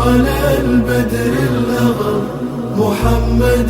على البدر الأغر محمد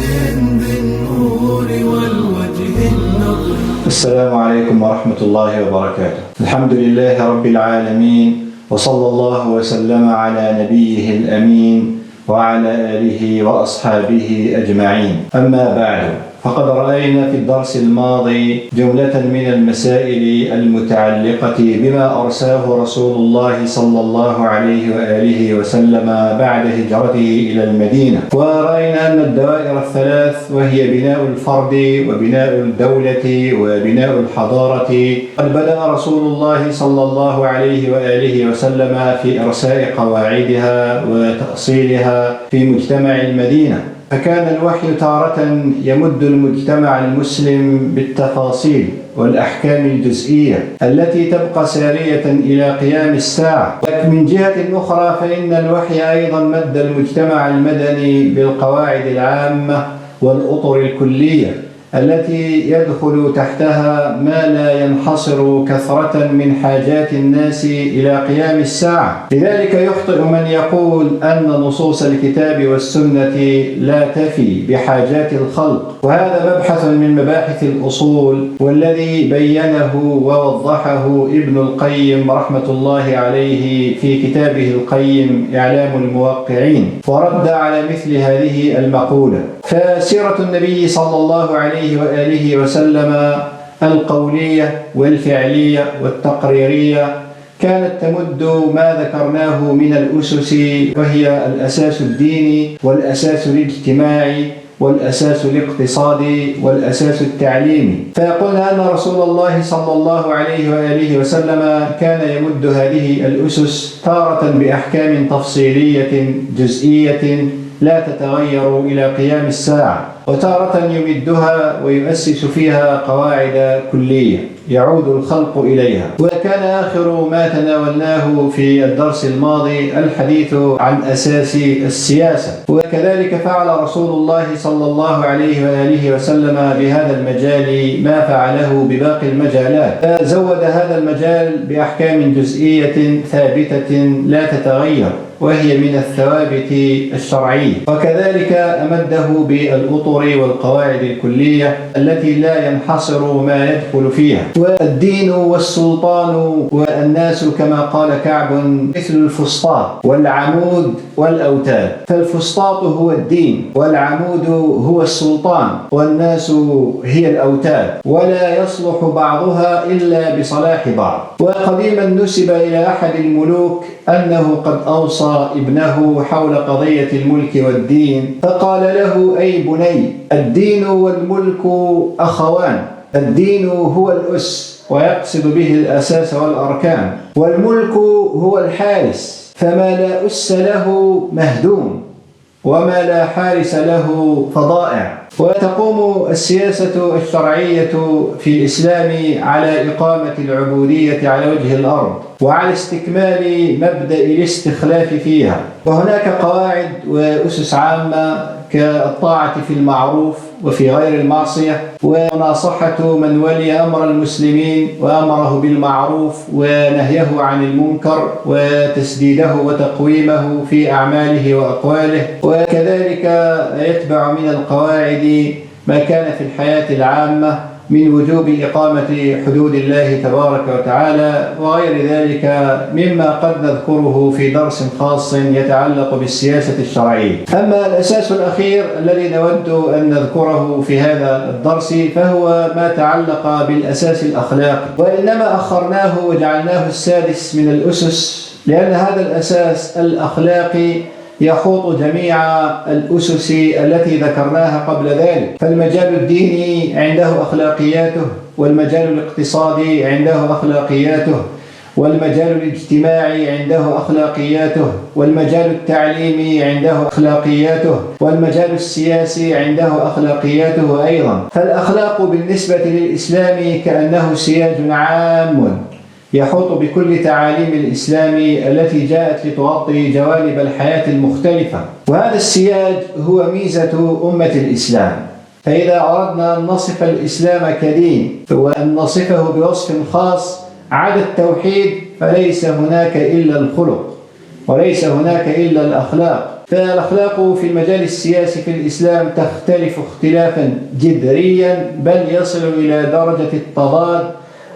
ذي النور والوجه النضر. السلام عليكم ورحمة الله وبركاته. الحمد لله رب العالمين، وصلى الله وسلم على نبيه الأمين وعلى آله وأصحابه أجمعين. أما بعد، فقد رأينا في الدرس الماضي جملة من المسائل المتعلقة بما أرساه رسول الله صلى الله عليه وآله وسلم بعد هجرته إلى المدينة، ورأينا أن الدوائر الثلاث وهي بناء الفرد وبناء الدولة وبناء الحضارة قد بدأ رسول الله صلى الله عليه وآله وسلم في إرساء قواعدها وتأصيلها في مجتمع المدينة. فكان الوحي تارة يمد المجتمع المسلم بالتفاصيل والأحكام الجزئية التي تبقى سارية إلى قيام الساعة، من جهة أخرى فإن الوحي أيضا مد المجتمع المدني بالقواعد العامة والأطر الكلية التي يدخل تحتها ما لا ينحصر كثرة من حاجات الناس إلى قيام الساعة. لذلك يخطئ من يقول أن نصوص الكتاب والسنة لا تفي بحاجات الخلق، وهذا مبحث من مباحث الأصول والذي بينه ووضحه ابن القيم رحمة الله عليه في كتابه القيم إعلام الموقعين، ورد على مثل هذه المقولة. فسيرة النبي صلى الله عليه وآله وسلم القولية والفعلية والتقريرية كانت تمد ما ذكرناه من الأسس، وهي الأساس الديني والأساس الاجتماعي والأساس الاقتصادي والأساس التعليمي. فقلنا أن رسول الله صلى الله عليه وآله وسلم كان يمد هذه الأسس تارة بأحكام تفصيلية جزئية لا تتغير إلى قيام الساعة، وتارة يمدها ويؤسس فيها قواعد كلية يعود الخلق إليها. وكان آخر ما تناولناه في الدرس الماضي الحديث عن أساس السياسة، وكذلك فعل رسول الله صلى الله عليه وآله وسلم بهذا المجال ما فعله بباقي المجالات، فزود هذا المجال بأحكام جزئية ثابتة لا تتغير وهي من الثوابت الشرعية، وكذلك أمده بالأطر والقواعد الكلية التي لا ينحصر ما يدخل فيها. والدين والسلطان والناس كما قال كعب مثل الفسطاط والعمود والأوتاد، فالفسطاط هو الدين والعمود هو السلطان والناس هي الأوتاد، ولا يصلح بعضها إلا بصلاح بعض. وقديما نسب إلى أحد الملوك أنه قد أوصى ابنه حول قضية الملك والدين، فقال له: أي بني، الدين والملك أخوان، الدين هو الأس ويقصد به الأساس والأركان، والملك هو الحارس، فما لا أس له مهدوم وما لا حارس له فضائع. وتقوم السياسة الشرعية في الإسلام على إقامة العبودية على وجه الأرض وعلى استكمال مبدأ الاستخلاف فيها، وهناك قواعد وأسس عامة كالطاعة في المعروف وفي غير المعصية، ومناصحة من ولي أمر المسلمين وأمره بالمعروف ونهيه عن المنكر وتسديده وتقويمه في أعماله وأقواله. وكذلك يتبع من القواعد ما كان في الحياة العامة من وجوب إقامة حدود الله تبارك وتعالى وغير ذلك مما قد نذكره في درس خاص يتعلق بالسياسة الشرعية. أما الأساس الأخير الذي نود أن نذكره في هذا الدرس فهو ما تعلق بالأساس الأخلاقي، وإنما أخرناه وجعلناه السادس من الأسس لأن هذا الأساس الأخلاقي يخوض جميع الأسس التي ذكرناها قبل ذلك. فالمجال الديني عنده أخلاقياته، والمجال الاقتصادي عنده أخلاقياته، والمجال الاجتماعي عنده أخلاقياته، والمجال التعليمي عنده أخلاقياته، والمجال السياسي عنده أخلاقياته أيضا. فالأخلاق بالنسبة للإسلام كأنه سياج عام يحوط بكل تعاليم الإسلام التي جاءت لتغطي جوانب الحياة المختلفة، وهذا السياج هو ميزة أمة الإسلام. فإذا أردنا أن نصف الإسلام كدين وأن نصفه بوصف خاص عدا التوحيد فليس هناك إلا الخلق، وليس هناك إلا الأخلاق. فالأخلاق في المجال السياسي في الإسلام تختلف اختلافا جذريا، بل يصل إلى درجة التضاد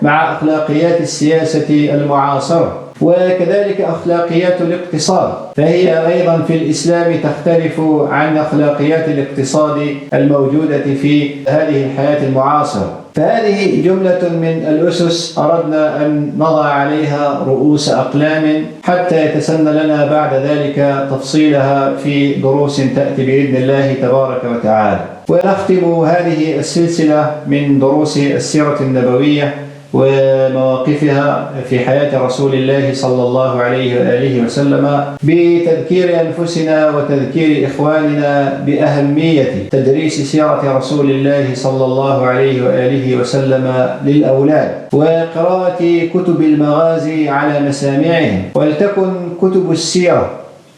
مع أخلاقيات السياسة المعاصرة، وكذلك أخلاقيات الاقتصاد، فهي أيضا في الإسلام تختلف عن أخلاقيات الاقتصاد الموجودة في هذه الحياة المعاصرة. فهذه جملة من الأسس أردنا أن نضع عليها رؤوس أقلام حتى يتسنى لنا بعد ذلك تفصيلها في دروس تأتي بإذن الله تبارك وتعالى. ونختم هذه السلسلة من دروس السيرة النبوية ومواقفها في حياة رسول الله صلى الله عليه وآله وسلم بتذكير أنفسنا وتذكير إخواننا بأهمية تدريس سيرة رسول الله صلى الله عليه وآله وسلم للأولاد، وقراءة كتب المغازي على مسامعهم. ولتكن كتب السيرة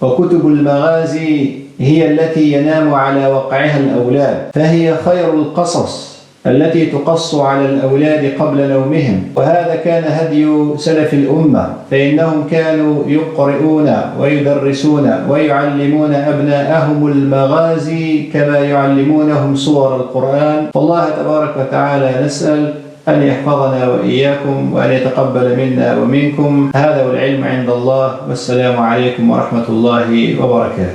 وكتب المغازي هي التي ينام على وقعها الأولاد، فهي خير القصص التي تقص على الأولاد قبل نومهم. وهذا كان هدي سلف الأمة، فإنهم كانوا يقرؤون ويدرسون ويعلمون أبناءهم المغازي كما يعلمونهم سور القرآن. والله تبارك وتعالى نسأل أن يحفظنا وإياكم وأن يتقبل منا ومنكم. هذا والعلم عند الله، والسلام عليكم ورحمة الله وبركاته.